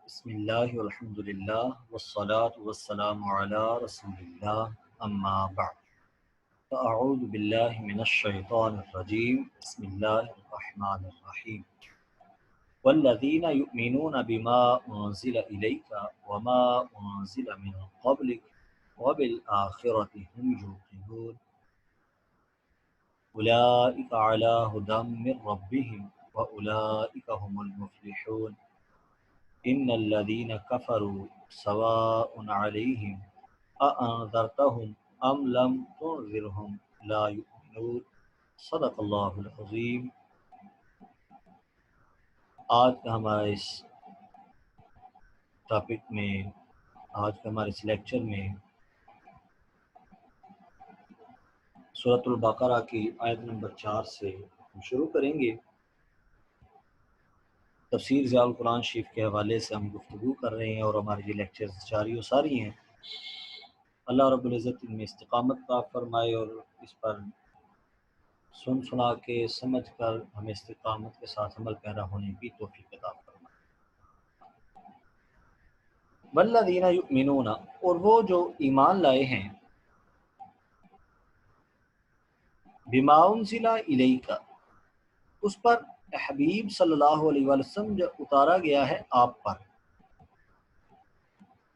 بسم اللہ والحمد للہ والصلاة والسلام علی رسول اللہ اما بعد فاعوذ باللہ من الشیطان الرجیم بسم اللہ الرحمن الرحیم والذین یؤمنون بما انزل الیک وما انزل من قبلک وبالآخرۃ هم یوقنون اولئک علی ھدی من ربہم واولئک هم المفلحون ان الذين كفروا سواء عليهم أأنذرتهم ام لم تنذرهم لا يؤمنون صدق اللہ العظیم۔ آج کا ہمارا اس ٹاپک میں آج کا ہمارے اس لیکچر میں سورۃ البقرہ کی آیت نمبر 4 سے ہم شروع کریں گے۔ تفسیر ضیاء القرآن شریف کے حوالے سے ہم گفتگو کر رہے ہیں اور ہمارے یہ لیکچرز جاری و ساری ہیں۔ اللہ رب العزت ان میں استقامت عطا فرمائے اور اس پر سنا کے سمجھ کر ہمیں استقامت کے ساتھ عمل پیرا ہونے کی توفیق عطا فرمائے۔ والذین یؤمنون، اور وہ جو ایمان لائے ہیں، بما انزل الیک، اس پر حبیب صلی اللہ علیہ وسلم جو اتارا گیا ہے آپ پر۔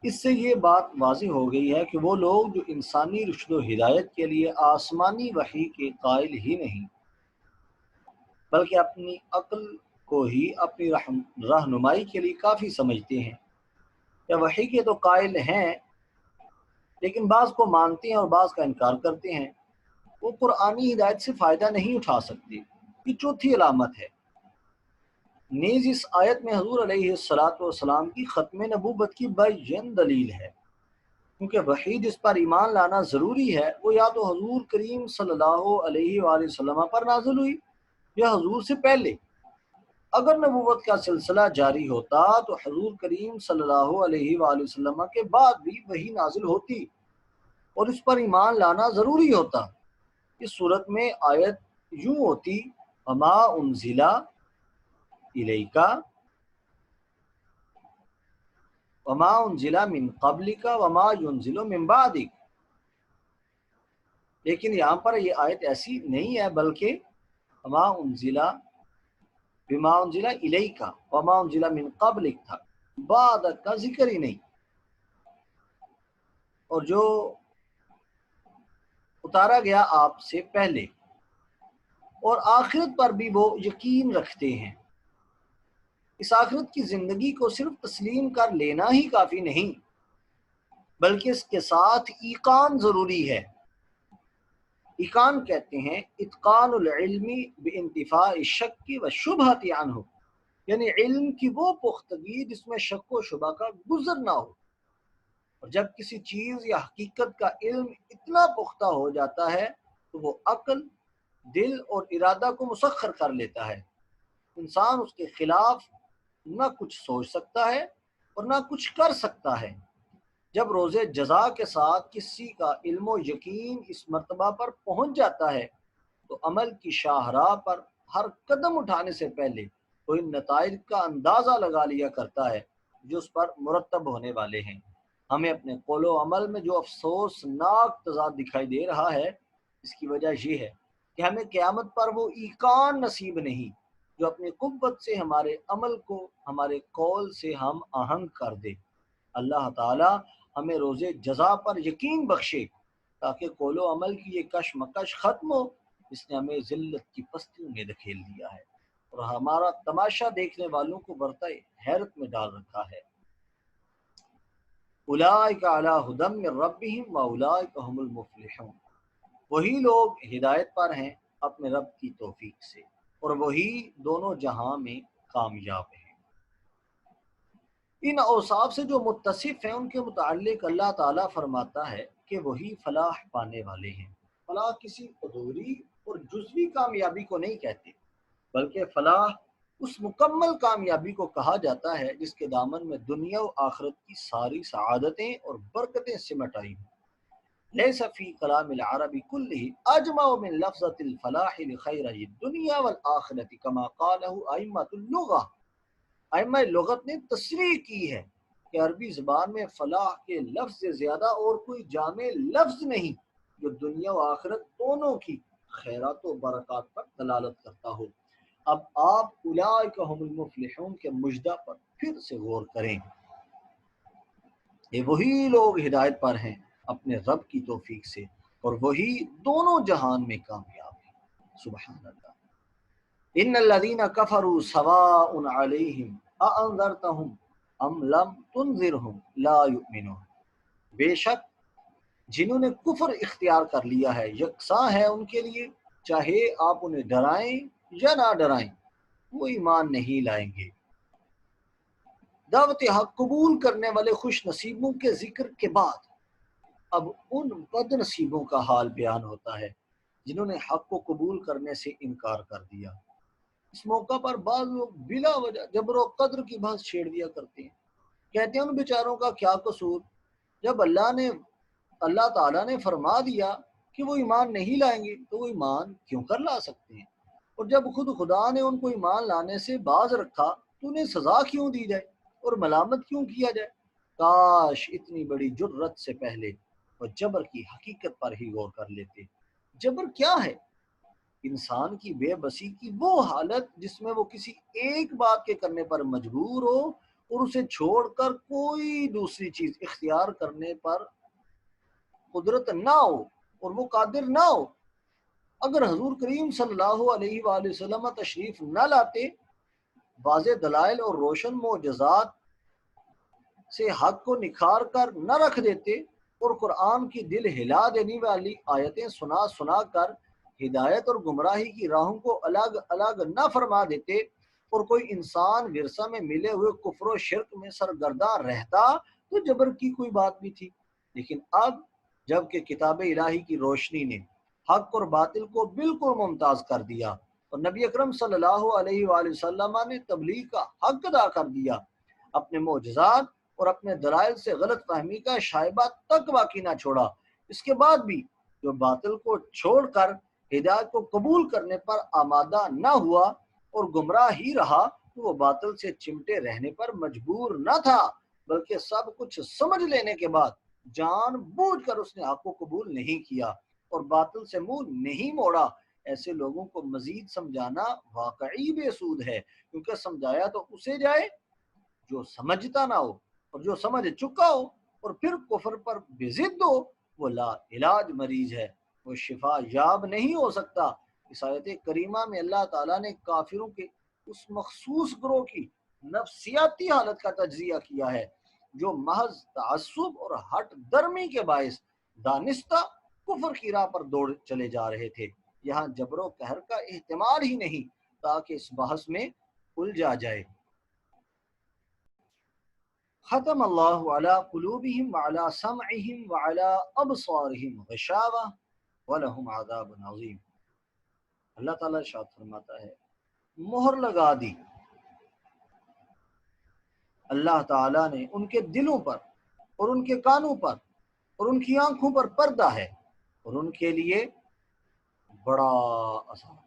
اس سے یہ بات واضح ہو گئی ہے کہ وہ لوگ جو انسانی رشد و ہدایت کے لیے آسمانی وحی کے قائل ہی نہیں، بلکہ اپنی عقل کو ہی اپنی رہنمائی کے لیے کافی سمجھتے ہیں، یا وحی کے تو قائل ہیں لیکن بعض کو مانتے ہیں اور بعض کا انکار کرتے ہیں، وہ قرآنی ہدایت سے فائدہ نہیں اٹھا سکتے۔ یہ چوتھی علامت ہے۔ نیز اس آیت میں حضور علیہ السلام کی ختم نبوت کی بین دلیل ہے، کیونکہ وحی جس پر ایمان لانا ضروری ہے وہ یا تو حضور کریم صلی اللہ علیہ وآلہ وسلم پر نازل ہوئی یا حضور سے پہلے۔ اگر نبوت کا سلسلہ جاری ہوتا تو حضور کریم صلی اللہ علیہ وآلہ وسلم کے بعد بھی وحی نازل ہوتی اور اس پر ایمان لانا ضروری ہوتا۔ اس صورت میں آیت یوں ہوتی: وما انزل الیک وما انزل من قبلک وما ينزل من بعدک۔ لیکن یہاں پر یہ آیت ایسی نہیں ہے، بلکہ وما انزل بما انزل الیک وما انزل من قبلک تھا، بعد کا ذکر ہی نہیں۔ اور جو اتارا گیا آپ سے پہلے، اور آخرت پر بھی وہ یقین رکھتے ہیں۔ اس آخرت کی زندگی کو صرف تسلیم کر لینا ہی کافی نہیں، بلکہ اس کے ساتھ ایقان ضروری ہے۔ ایقان کہتے ہیں اتقان العلم بانتفاء الشک والشبہۃ عنہ، یعنی علم کی وہ پختگی جس میں شک و شبہ کا گزر نہ ہو۔ اور جب کسی چیز یا حقیقت کا علم اتنا پختہ ہو جاتا ہے تو وہ عقل، دل اور ارادہ کو مسخر کر لیتا ہے۔ انسان اس کے خلاف نہ کچھ سوچ سکتا ہے اور نہ کچھ کر سکتا ہے۔ جب روز جزا کے ساتھ کسی کا علم و یقین اس مرتبہ پر پہنچ جاتا ہے تو عمل کی شاہراہ پر ہر قدم اٹھانے سے پہلے وہ ان نتائج کا اندازہ لگا لیا کرتا ہے جو اس پر مرتب ہونے والے ہیں۔ ہمیں اپنے قول و عمل میں جو افسوسناک تضاد دکھائی دے رہا ہے، اس کی وجہ یہ ہے کہ ہمیں قیامت پر وہ ایقان نصیب نہیں جو اپنی قوت سے ہمارے عمل کو ہمارے قول سے ہم آہنگ کر دے۔ اللہ تعالی ہمیں روز جزا پر یقین بخشے تاکہ قول و عمل کی یہ کشمکش ختم ہو جس نے ہمیں ذلت کی پستیوں میں دھکیل دیا ہے اور ہمارا تماشا دیکھنے والوں کو برتائے حیرت میں ڈال رکھا ہے۔ اولئک علی ھدی من ربہم واولئک ھم المفلحون، وہی لوگ ہدایت پر ہیں اپنے رب کی توفیق سے اور وہی دونوں جہاں میں کامیاب ہیں۔ ان اوصاف سے جو متصف ہیں ان کے متعلق اللہ تعالیٰ فرماتا ہے کہ وہی فلاح پانے والے ہیں۔ فلاح کسی عذوری اور جزوی کامیابی کو نہیں کہتے، بلکہ فلاح اس مکمل کامیابی کو کہا جاتا ہے جس کے دامن میں دنیا و آخرت کی ساری سعادتیں اور برکتیں سمٹ آئی ہیں۔ لیس فی کلام العرب کلہ اجمع من لفظۃ الفلاح لخیرہ الدنیا والآخرۃ کما قالہ ائمۃ اللغہ۔ ائمہ لغت نے تصریح کی ہے کہ عربی زبان میں فلاح کے لفظ سے زیادہ اور کوئی جامع لفظ نہیں جو دنیا و آخرت دونوں کی خیرات و برکات پر دلالت کرتا ہو۔ اب آپ اولئک هم المفلحون کے مجدہ پر پھر سے غور کریں۔ یہ وہی لوگ ہدایت پر ہیں اپنے رب کی توفیق سے، اور وہی دونوں جہان میں کامیاب ہیں۔ سبحان اللہ۔ ان الذين كفروا سواء عليهم اانذرتهم ام لم تنذرهم لا يؤمنون۔ بے شک جنہوں نے کفر اختیار کر لیا ہے یکساں ہے ان کے لیے، چاہے آپ انہیں ڈرائیں یا نہ ڈرائیں وہ ایمان نہیں لائیں گے۔ دعوت حق قبول کرنے والے خوش نصیبوں کے ذکر کے بعد اب ان بد نصیبوں کا حال بیان ہوتا ہے جنہوں نے حق کو قبول کرنے سے انکار کر دیا۔ اس موقع پر بعض لوگ بلا وجہ جبر و قدر کی بحث چھیڑ دیا کرتے ہیں، کہتے ہیں ان بیچاروں کا کیا قصور، جب اللہ تعالیٰ نے فرما دیا کہ وہ ایمان نہیں لائیں گے تو وہ ایمان کیوں کر لا سکتے ہیں، اور جب خود خدا نے ان کو ایمان لانے سے باز رکھا تو انہیں سزا کیوں دی جائے اور ملامت کیوں کیا جائے۔ کاش اتنی بڑی جرت سے پہلے وہ جبر کی حقیقت پر ہی غور کر لیتے۔ جبر کیا ہے؟ انسان کی بے بسی کی وہ حالت جس میں وہ کسی ایک بات کے کرنے پر مجبور ہو اور اسے چھوڑ کر کوئی دوسری چیز اختیار کرنے پر قدرت نہ ہو اور وہ قادر نہ ہو۔ اگر حضور کریم صلی اللہ علیہ وآلہ وسلم تشریف نہ لاتے، واضح دلائل اور روشن معجزات سے حق کو نکھار کر نہ رکھ دیتے اور قرآن کی دل ہلا دینے والی آیتیں سنا سنا کر ہدایت اور گمراہی کی راہوں کو الگ الگ نہ فرما دیتے اور کوئی انسان ورثہ میں ملے ہوئے کفر و شرک میں سرگرداں رہتا تو جبر کی کوئی بات بھی تھی۔ لیکن اب جب کہ کتاب الہی کی روشنی نے حق اور باطل کو بالکل ممتاز کر دیا اور نبی اکرم صلی اللہ علیہ وآلہ وسلم نے تبلیغ کا حق ادا کر دیا، اپنے معجزات اور اپنے دلائل سے غلط فہمی کا شائبہ تک باقی نہ چھوڑا، اس کے بعد بھی جو باطل کو چھوڑ کر ہدایت کو قبول کرنے پر آمادہ نہ ہوا اور گمراہ ہی رہا تو وہ باطل سے چمٹے رہنے پر مجبور نہ تھا، بلکہ سب کچھ سمجھ لینے کے بعد جان بوجھ کر اس نے حق کو قبول نہیں کیا اور باطل سے منہ نہیں موڑا۔ ایسے لوگوں کو مزید سمجھانا واقعی بے سود ہے، کیونکہ سمجھایا تو اسے جائے جو سمجھتا نہ ہو، اور جو سمجھ چکا ہو اور پھر کفر پر بے ضد ہو وہ لا علاج مریض ہے، وہ شفا یاب نہیں ہو سکتا۔ اس آیت کریمہ میں اللہ تعالیٰ نے کافروں کے اس مخصوص گروہ کی نفسیاتی حالت کا تجزیہ کیا ہے جو محض تعصب اور ہٹ درمی کے باعث دانستہ کفر کی راہ پر دوڑ چلے جا رہے تھے۔ یہاں جبر و قہر کا احتمال ہی نہیں تاکہ اس بحث میں الجھا جائے۔ ختم اللہ علی قلوبہم وعلی سمعہم وعلی ابصارہم غشاوہ ولہم عذاب عظیم۔ اللہ تعالیٰ ارشاد فرماتا ہے مہر لگا دی اللہ تعالیٰ نے ان کے دلوں پر اور ان کے کانوں پر اور ان کی آنکھوں پر پردہ ہے اور ان کے لیے بڑا عذاب۔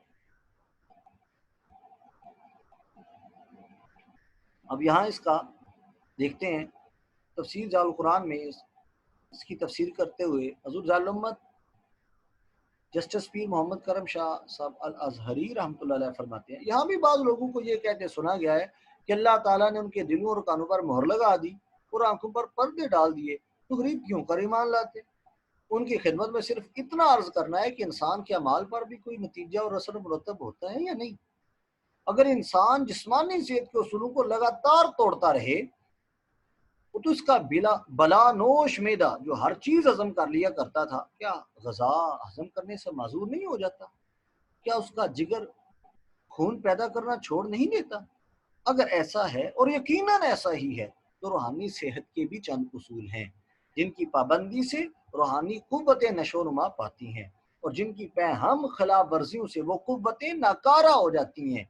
اب یہاں اس کا دیکھتے ہیں تفسیر جال قرآن میں اس کی تفسیر کرتے ہوئے حضور جال امت جسٹس پیر محمد کرم شاہ صاحب الازہری رحمۃ اللہ علیہ فرماتے ہیں یہاں بھی بعض لوگوں کو یہ کہتے سنا گیا ہے کہ اللہ تعالیٰ نے ان کے دلوں اور کانوں پر مہر لگا دی اور آنکھوں پر پردے ڈال دیے تو غریب کیوں کر ایمان لاتے۔ ان کی خدمت میں صرف اتنا عرض کرنا ہے کہ انسان کے اعمال پر بھی کوئی نتیجہ اور اثر مرتب ہوتا ہے یا نہیں۔ اگر انسان جسمانی صحت کے اصولوں کو لگاتار توڑتا رہے تو اس کا بلا نوش معدہ جو ہر چیز ہضم کر لیا کرتا تھا کیا غذا ہضم کرنے سے معذور نہیں ہو جاتا؟ کیا اس کا جگر خون پیدا کرنا چھوڑ نہیں دیتا؟ اگر ایسا ہے اور یقیناً ایسا ہی ہے تو روحانی صحت کے بھی چند اصول ہیں جن کی پابندی سے روحانی قوتیں نشو و نما پاتی ہیں اور جن کی ہم خلاف ورزیوں سے وہ قوتیں ناکارہ ہو جاتی ہیں۔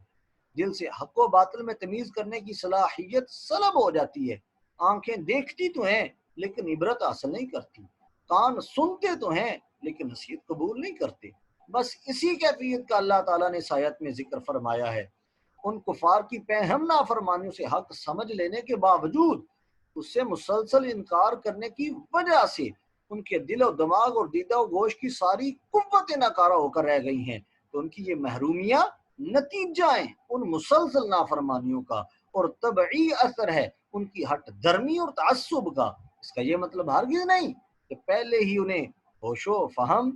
دل سے حق و باطل میں تمیز کرنے کی صلاحیت سلب ہو جاتی ہے۔ آنکھیں دیکھتی تو ہیں لیکن عبرت حاصل نہیں کرتی، کان سنتے تو ہیں لیکن نصیحت قبول نہیں کرتے۔ بس اسی کیفیت کا اللہ تعالیٰ نے آیت میں ذکر فرمایا ہے۔ ان کفار کی پہم نافرمانیوں سے حق سمجھ لینے کے باوجود اس سے مسلسل انکار کرنے کی وجہ سے ان کے دل و دماغ اور دیدہ و گوش کی ساری قوتیں ناکارہ ہو کر رہ گئی ہیں، تو ان کی یہ محرومیاں نتیجہ ہیں ان مسلسل نافرمانیوں کا، اور طبعی اثر ہے ان کی ہٹ درمی اور تعصب کا۔ اس کا یہ مطلب ہرگز نہیں کہ پہلے ہی انہیں ہوش و فہم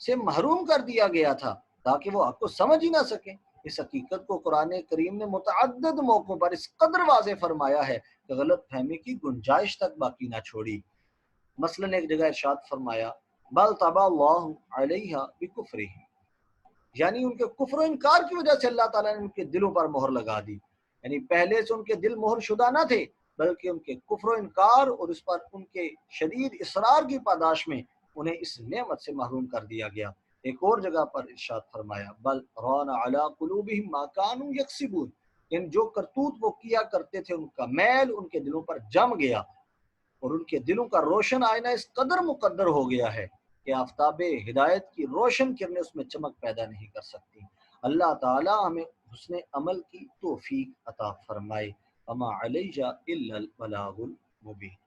سے محروم کر دیا گیا تھا تاکہ وہ حق کو سمجھ ہی نہ سکیں۔ اس حقیقت کو قرآن کریم نے متعدد موقعوں پر اس قدر واضح فرمایا ہے کہ غلط فہمی کی گنجائش تک باقی نہ چھوڑی۔ مثلاً ایک جگہ ارشاد فرمایا بل طبع اللہ علیہا بکفرہم، یعنی ان کے کفر و انکار کی وجہ سے اللہ تعالیٰ نے ان کے دلوں پر مہر لگا دی، یعنی پہلے سے ان کے دل مہر شدہ نہ تھے بلکہ ان کے کفر و انکار اور اس پر ان کے شدید اصرار کی پاداش میں انہیں اس نعمت سے محروم کر دیا گیا۔ ایک اور جگہ پر ارشاد فرمایا بل ران علی قلوبہم ما کانوا یکسبون، یعنی جو کرتوت وہ کیا کرتے تھے ان کا میل ان کے دلوں پر جم گیا، اور ان کے دلوں کا روشن آئینہ اس قدر مقدر ہو گیا ہے کہ آفتاب ہدایت کی روشن کرنیں اس میں چمک پیدا نہیں کر سکتی۔ اللہ تعالی ہمیں حسن عمل کی توفیق عطا فرمائے۔ وما علیہ الا البلاغ المبین۔